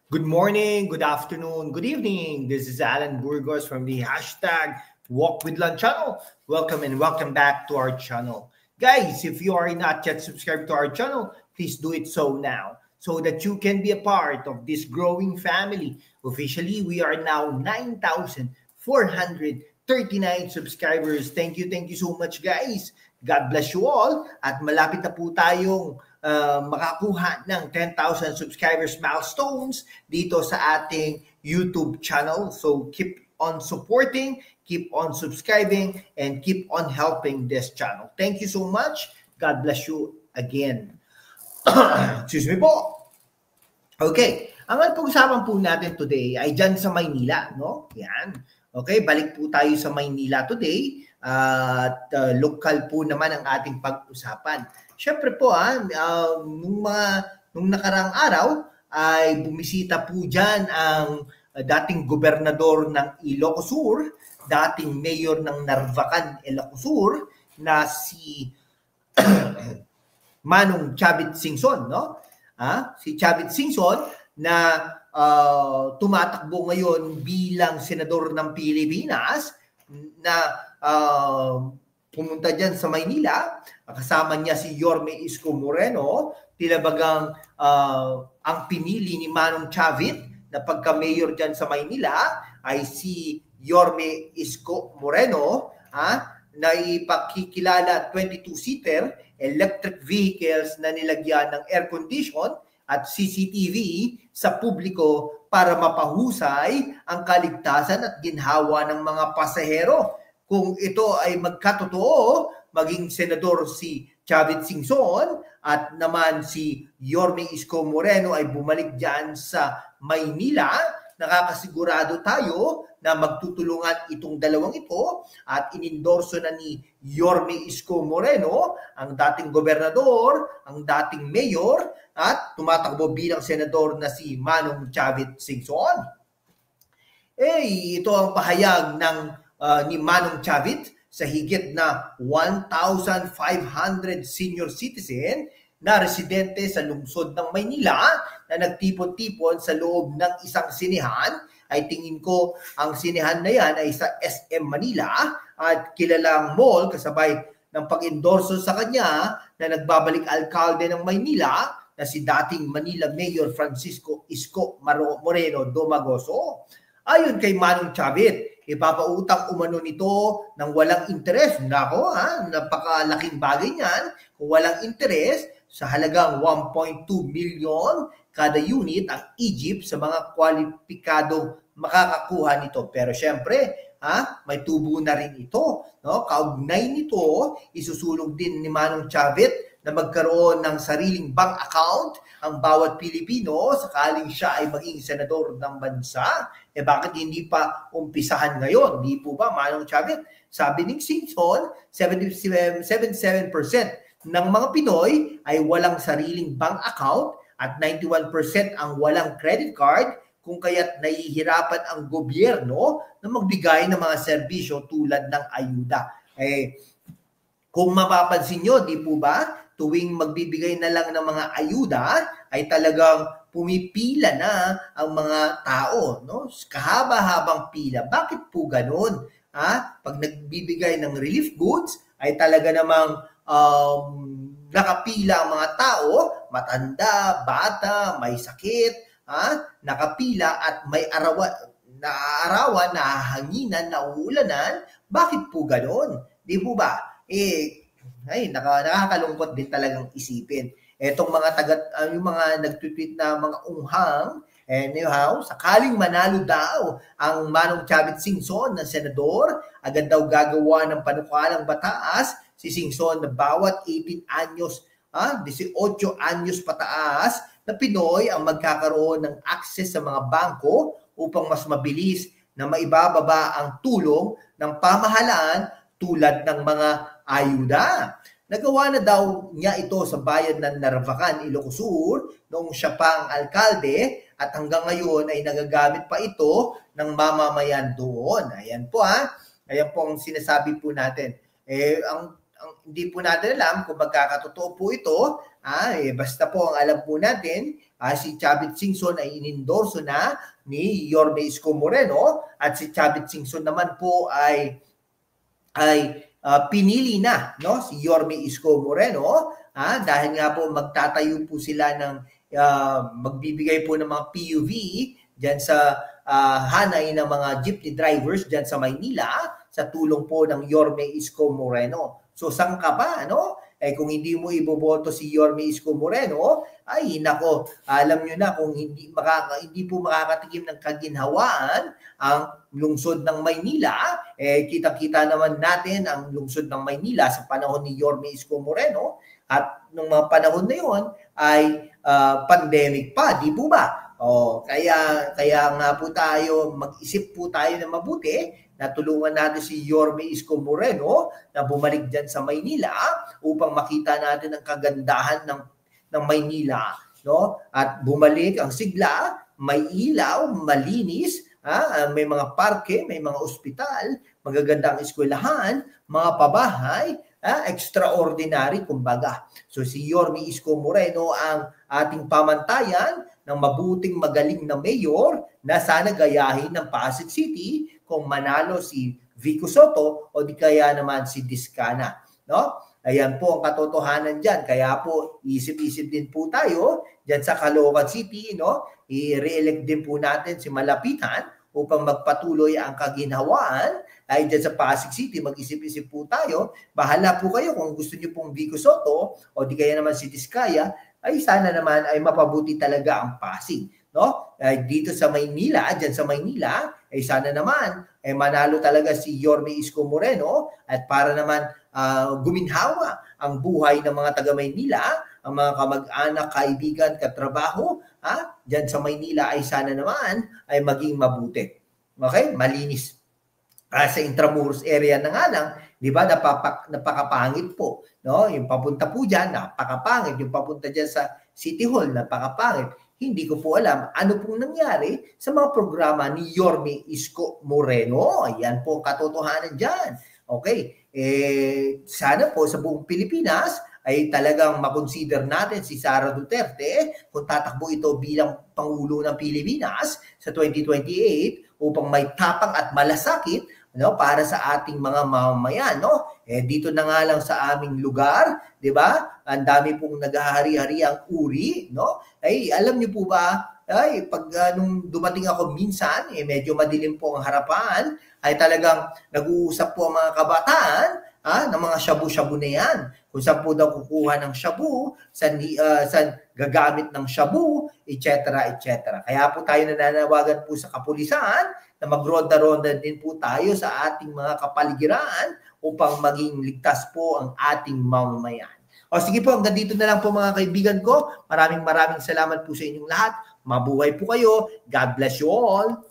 Good morning, good afternoon, good evening. This is Alan Burgos from the hashtag Walk with Lunch channel. Welcome and welcome back to our channel. Guys, if you are not yet subscribed to our channel, please do it so now so that you can be a part of this growing family. Officially, we are now 9,439 subscribers. Thank you so much guys. God bless you all at malapit na po tayong makakuha ng 10,000 subscribers milestones dito sa ating YouTube channel. So keep on supporting, keep on subscribing, and keep on helping this channel. Thank you so much. God bless you again. Excuse me po. Okay, ang pag-usapan po natin today ay dyan sa Maynila, no? Yan. Okay, balik po tayo sa Maynila today at local po naman ang ating pag-usapan. Siyempre po, nung nakarang araw ay bumisita po dyan ang dating gobernador ng Ilocos Sur, dating mayor ng Narvacan, Ilocos Sur, na si Manong Chavit Singson, no? Si Chavit Singson na tumatakbo ngayon bilang senador ng Pilipinas na pumunta dyan sa Maynila. Kasama niya si Yorme Isko Moreno. Tilabagang ang pinili ni Manong Chavit na pagka-mayor dyan sa Maynila ay si Yorme Isko Moreno, na ipakikilala 22-seater electric vehicles na nilagyan ng air condition at CCTV sa publiko para mapahusay ang kaligtasan at ginhawa ng mga pasahero. Kung ito ay magkatotoo, maging senador si Chavit Singson at naman si Yorme Isko Moreno ay bumalik dyan sa Maynila, nakakasigurado tayo na magtutulungan itong dalawang ito at inendorso na ni Yorme Isko Moreno, ang dating gobernador, ang dating mayor at tumatakbo bilang senador na si Manong Chavit Singson. Ito ang pahayag ng ni Manong Chavit sa higit na 1,500 senior citizen na residente sa lungsod ng Maynila na nagtipon-tipon sa loob ng isang sinehan. Ay tingin ko ang sinehan na yan ay sa SM Manila at kilalang mall kasabay ng pag-endorso sa kanya na nagbabalik alkalde ng Maynila na si dating Manila Mayor Francisco Isko Moreno Domagoso. Ayon kay Manong Chavit, ipapautang umano nito ng walang interes. Nako, napakalaking bagay niyan. Kung walang interes, sa halagang 1.2 million kada unit ang Egypt sa mga kwalipikadong makakakuha nito. Pero syempre, may tubo na rin ito. No? Kaugnay nito, isusulong din ni Manong Chavit na magkaroon ng sariling bank account ang bawat Pilipino sakaling siya ay maging senador ng bansa. Bakit hindi pa umpisahan ngayon? Di po ba, Manong Chavit? Sabi ni Singson, 77% ng mga Pinoy ay walang sariling bank account at 91% ang walang credit card, kung kaya't nahihirapan ang gobyerno na magbigay ng mga serbisyo tulad ng ayuda. Kung mapapansin nyo, di po ba, tuwing magbibigay na lang ng mga ayuda ay talagang pumipila na ang mga tao, no? Kahaba-habang pila. Bakit po ganun? Pag nagbibigay ng relief goods ay talaga namang nakapila ang mga tao, matanda, bata, may sakit, nakapila at may naaarawan, nahahanginan, nauulanan. Bakit po ganon? Di po ba? Nakakalungkot din talagang isipin. Etong mga yung mga nagtweet na mga unghang, anyhow, sakaling manalo daw ang Manong Chavit Singson na senador, agad daw gagawa ng panukalang batas si Singson na bawat 18 anyos pataas na Pinoy ang magkakaroon ng access sa mga bangko upang mas mabilis na maibababa ang tulong ng pamahalaan tulad ng mga ayuda. Nagawa na daw niya ito sa bayan ng Narvacan, Ilocos Sur, noong siya pa ang alkalde at hanggang ngayon ay nagagamit pa ito ng mamamayan doon. Ayan po Ayan po ang sinasabi po natin. hindi po natin alam kung magkakatotoo po ito. Basta po ang alam po natin, si Chavit Singson ay inendorso na ni Yorme Isko Moreno at si Chavit Singson naman po ay pinili na, no, si Yorme Isko Moreno dahil nga po magtatayo po sila ng magbibigay po ng mga PUV diyan sa hanay ng mga jeepney drivers diyan sa Maynila sa tulong po ng Yorme Isko Moreno. So saan ka ba, no? Kung hindi mo iboboto si Yorme Isko Moreno, ay nako, alam nyo na kung hindi po makakatikim ng kaginhawaan ang lungsod ng Maynila, kita-kita naman natin ang lungsod ng Maynila sa panahon ni Yorme Isko Moreno at nung mga panahon na yon ay pandemic pa, di po ba? Kaya nga po tayo, mag-isip po tayo na mabuti na tulungan natin si Yorme Isko Moreno na bumalik dyan sa Maynila upang makita natin ang kagandahan ng Maynila, no? At bumalik ang sigla, may ilaw, malinis, may mga parke, may mga ospital, magagandang eskwelahan, mga pabahay, extraordinary kumbaga. So si Yorme Isko Moreno ang ating pamantayan ng mabuting magaling na mayor na sana gayahin ng Pasig City kung manalo si Vico Soto o di kaya naman si Discana, no? Ayan po ang katotohanan diyan. Kaya po isip-isip din po tayo diyan sa Caloocan City, no? I-re-elect din po natin si Malapitan upang magpatuloy ang kaginhawaan ay dyan sa Pasig City. Mag-isip-isip po tayo. Bahala po kayo kung gusto niyo pong Vico Soto o di kaya naman si Diskaya, ay sana naman ay mapabuti talaga ang Pasig, no? Dito sa Maynila, dyan sa Maynila, ay sana naman ay manalo talaga si Yorme Isko Moreno at para naman guminhawa ang buhay ng mga taga Maynila, ang mga kamag-anak, kaibigan, katrabaho, dyan sa Maynila ay sana naman ay maging mabuti. Okay? Malinis. Sa Intramuros area na nga lang, di ba, napakapangit po, no? Yung papunta po dyan, napakapangit. Yung papunta dyan sa City Hall, napakapangit. Hindi ko po alam ano pong nangyari sa mga programa ni Yorme Isko Moreno. Ayan po ang katotohanan dyan. Okay, sana po sa buong Pilipinas ay talagang makonsider natin si Sara Duterte kung tatakbo ito bilang Pangulo ng Pilipinas sa 2028 upang may tapang at malasakit, no, para sa ating mga mamamayan, no? Dito na nga lang sa aming lugar, 'di ba? Ang dami pong naghahari-hari ang uri, no? Ay alam niyo po ba, ay pag nung dumating ako minsan, medyo madilim po ang harapan, ay talagang nag-uusap po ang mga kabataan ng mga shabu-shabu na yan. Kung saan po daw kukuha ng shabu, saan gagamit ng shabu, etc. etc. Kaya po tayo nananawagan po sa kapulisan na magronda-ronda din po tayo sa ating mga kapaligiran upang maging ligtas po ang ating mamamayan. O sige po, hanggang dito na lang po mga kaibigan ko. Maraming salamat po sa inyong lahat. Mabuhay po kayo. God bless you all.